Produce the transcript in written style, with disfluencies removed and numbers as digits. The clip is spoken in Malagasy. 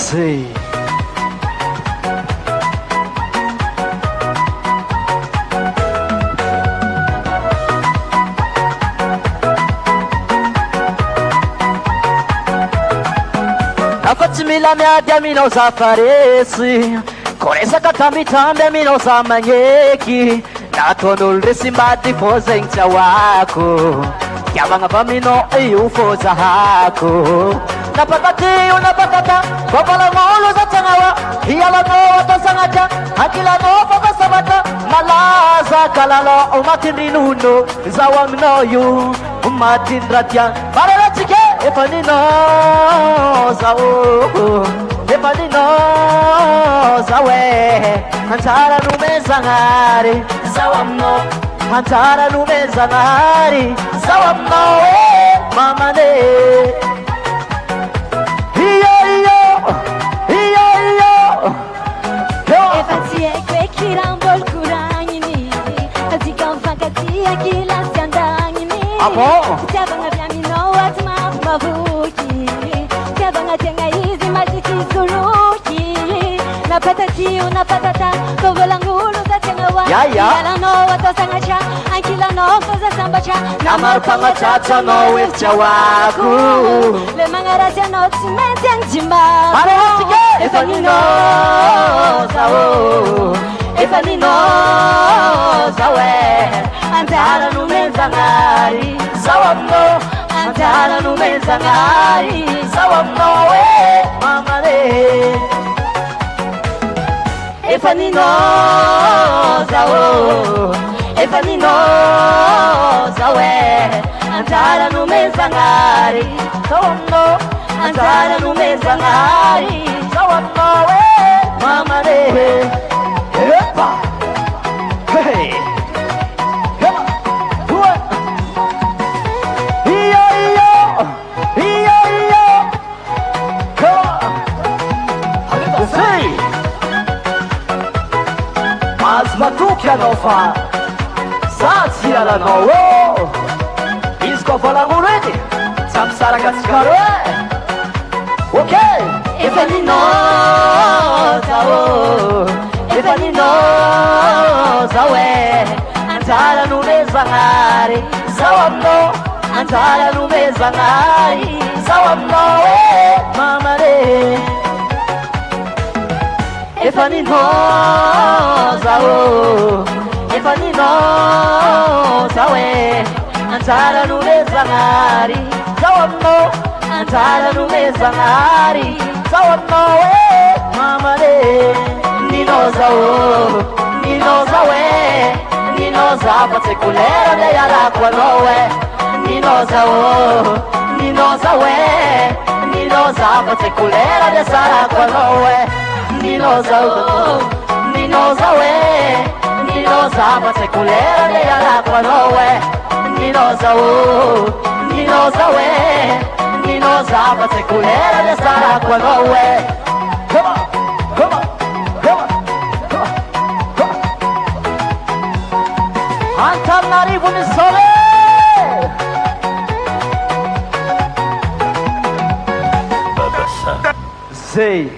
Say. Afatsy mila miady aminao za faresy, ko resaka tambitamby aminao za magneky. Nataon'olo resy mbady fô zegny tsy ahoako, tiavagna avy aminao io fô zahako. Napakatio napakata babalan'olo za tagnawa, hialanao atao sagnatria, ankilanao fa kasabatra. Malaza kalalao matindrinono, zaho aminao io matindratia. Mararatsike efa ninao zaho, efa ninao zaho anjara nome zagnahary, zaho aminao anjara nome zagnahary, zaho aminao mamane. Efa tsy haiko hoe kirambolo koragniny, azika mifankatia kila sy andagniny. Fitiavagna avy aminao aty mampimavoky, fitiavagna tegna izy matity zoloky. Napatatio napatata ko volangolo za tegna hoa, ialanao atao sagnatria, ankilanao fa za sambatra. Namaro-pamatratsy anao efitra hoako, le magnaratsy anao tsy maintsy agnijimbako. Efa ninao zaho, efa ninao zaho anjara nome zagnahary, zaho aminao anjara nome zagnahary, zaho aminao mamare. Efa ninao zaho, efa ninao zaho anjara nome zagnahary, zaho aminao anjara nome zagnahary, zaho aminao mamare. Epa, hey, epa, iyo iyo, iyo iyo, say. Mas matoky anao fa za tsy ialanao, izy koa volagno edy tsy ampisaraka atsikaro okay. Efa ninao zaho, efa ninao zaho anjara nome zagnahary, zaho aminao anjara nome zagnahary, zaho aminao mamare. Efa ninao zaho, efa ninao zaho anjara nome zagnahary, zaho aminao anjara nome zagnahary, zaho aminao mamare. Ninao zaho, ninao zaho ninao zaho fa tsy haiko lera le iarako anao ninao zaho, ninao zaho ninao zaho fa tsy haiko lera le sarako anao ninao zaho, ninao zaho ninao zaho fa tsy haiko lera le iarako anao ninao zaho, ninao zaho ninao zaho fa tsy haiko lera le sarako anao Come on, come on, come on, come on, come on. Antananarivo Misole! Say.